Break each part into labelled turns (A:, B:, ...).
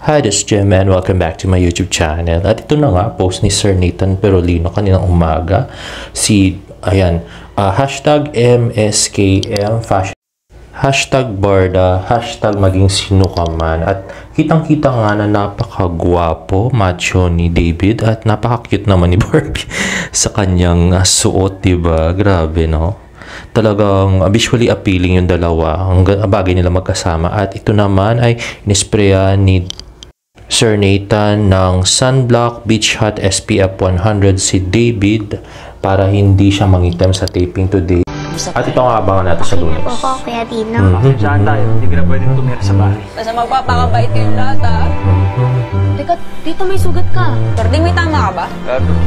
A: Hi, this is Jim and welcome back to my YouTube channel. At ito na nga, post ni Sir Nathan Perolino kaninang umaga. Hashtag MSKM Fashion, hashtag Barda, hashtag maging sino ka man. At kitang-kita nga na napakagwapo, macho ni David at napaka-cute naman ni Barbie sa kanyang suot, diba? Grabe, no? Talagang visually appealing yung dalawa. Ang bagay nila magkasama. At ito naman ay inisprayan ni Sir Nathan ng Sunblock Beach Hot SPF 100 si David para hindi siya mangitim sa taping today. At ito ang abangan natin sa Lunes.
B: Oo, Kuya Dino.
C: Diyan tayo, hindi ka na pwedeng tumira sa bahay.
D: Basta magpapakabait yung lahat, ha?
B: Teka, dito may sugat ka.
D: Parding, may tama ka ba?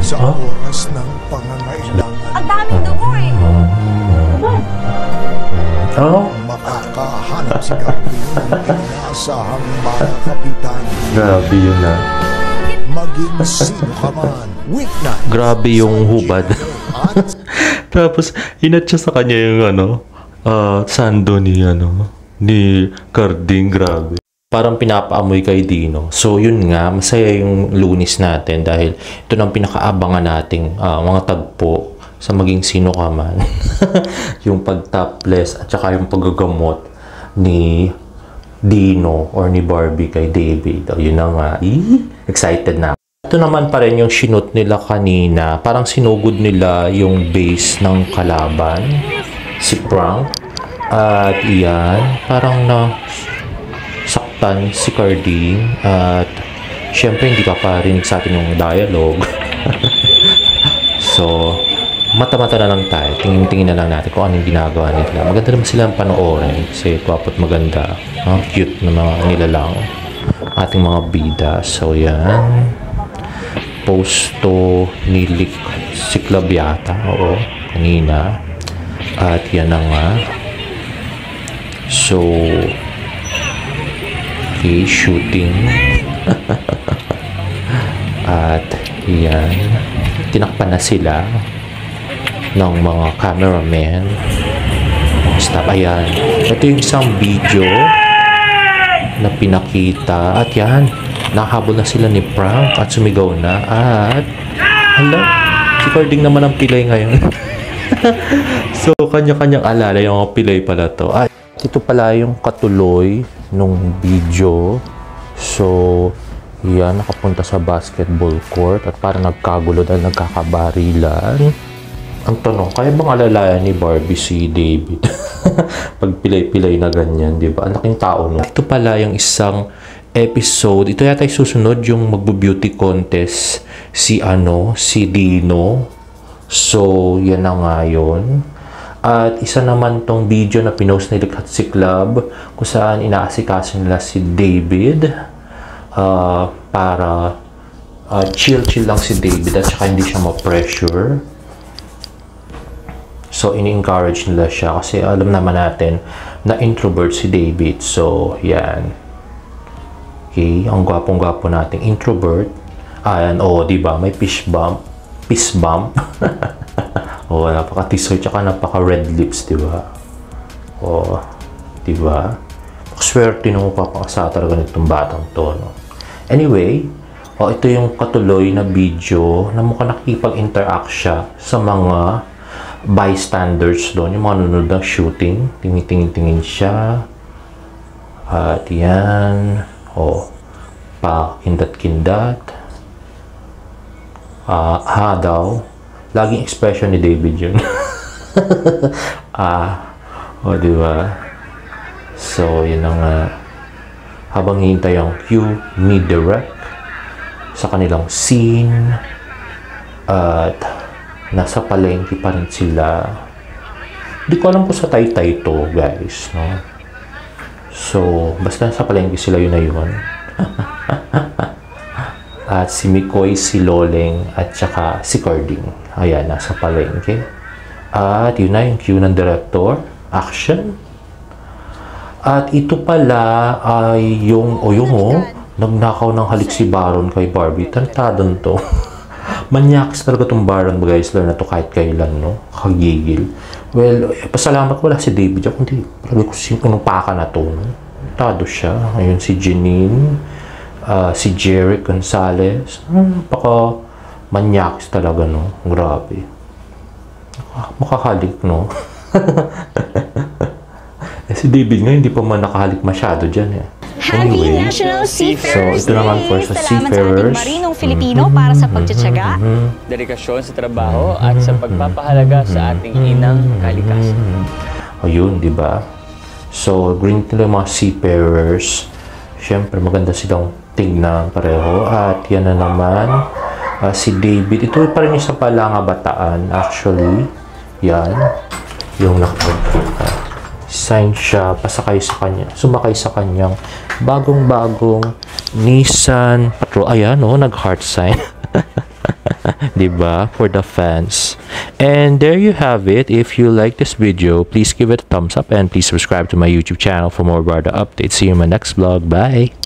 E: Sa oras ng pangangailangan.
D: Ang daming dugo, eh.
A: Oh?
E: Makakahanap si Garvey ng inaasahang mga kapitan.
A: Grabe yun na.
E: Maging sino ka man. Weeknight.
A: Grabe yung hubad. Tapos, hinat siya sa kanya yung sando ni Carding. Grabe. Parang pinapaamoy kay Dino. So, yun nga, masaya yung Lunes natin dahil ito nang pinakaabangan nating mga tagpo sa maging sino ka man. Yung pag-topless at saka yung paggagamot ni Dino or ni Barbie kay David. O, yun na nga. Excited na. Ito naman pa rin yung sinot nila kanina. Parang sinugod nila yung base ng kalaban. Si Frank. At iyan. Parang na saktan si Carding. At syempre hindi pa parinig sa atin yung dialogue. So, mata-mata na lang tayo. Tingin-tingin na lang natin kung anong ginagawa nila. Maganda naman silang panoorin kasi kwapo't maganda. Cute na mga nilalang ating mga bida. So, yan. Posto ni si Club yata. Oo, kanina. At yan na nga. So, okay, shooting. At yan. Tinakpan na sila ng mga cameraman. Stop, ayan. Ito yung isang video na pinakita. At yan, nakahabol na sila ni Frank at sumigaw na. At, hala, si Carding naman ang pilay ngayon. So, kanya-kanyang alala yung mga pilay pala to. At ito pala yung katuloy nung video. So, yan, nakapunta sa basketball court at parang nagkagulo dahil nagkakabarilan. Ang tanong, kaya bang alalayan ni Barbie si David? Pag pilay-pilay na ganyan, di ba? Ang laking tao, no? Ito pala yung isang episode. Ito yata yung susunod, yung magbo-beauty contest si Dino. So, yan na nga yun. At isa naman tong video na pinost ni Likhatsi Club kung saan inaasikaso nila si David para chill-chill lang si David at saka hindi siya ma-pressure. So, ini-encourage nila siya kasi alam naman natin na introvert si David. So, yan. Okay, ang gwapong-gwapo nating introvert. Ayan, diba? May fist bump. Napaka-tisoy tsaka napaka-red lips, diba? Diba? Swerte nung mapapakasa talaga nitong batang to, no? Anyway, ito yung katuloy na video na mukhang nakikipag-interact siya sa mga bystanders doon, yung mga nanonood ng shooting. Tingin-tingin siya. At yan. Pakindat-kindat. Daw. Laging expression ni David yun. Diba? So, yun na nga. Habang hihintay ang cue ni Direct sa kanilang scene. At nasa palengke pa rin sila. Hindi ko alam kung sa Taytay to, guys, no? So, basta nasa palengke sila, yun na yun. At si Mikoy, si Loleng, at saka si Carding. Ayan, nasa palengke. At yun na yung cue ng director. Action. At ito pala ay nagnakaw ng halik si Baron kay Barbie. Tantadon to. Manyakas talaga itong Baron Geisler na to kahit kailan, no? Kagigil. Well, pasalamat wala si David. Kundi, talaga ko sinong paka na to, no? Tado siya. Ayun si Janine. Si Jerry Gonzalez. Paka manyaks talaga, no? Grabe. Makakalik, no? Si David nga, hindi pa man nakahalik masyado dyan, eh.
F: Happy National Seafarers
A: So, ito naman for sa
F: Salamat sa
A: seafarers.
F: ating marinong Filipino para sa pagtsatsaga.
C: Dedikasyon sa trabaho at sa pagpapahalaga sa ating inang kalikasan.
A: Ayun, di ba? So, green nila yung mga seafarers. Siyempre, maganda silang tignan pareho. At yan na naman, si David. Ito pa rin yung sa Palanga Bataan, actually. Yan. Yung sign siya, pasakay sa kanya, sumakay sa kanyang bagong-bagong Nissan Patrol. Ayan, oh, nag-heart sign. Diba? For the fans. And there you have it. If you like this video, please give it a thumbs up and please subscribe to my YouTube channel for more Barda updates. See you in my next vlog. Bye!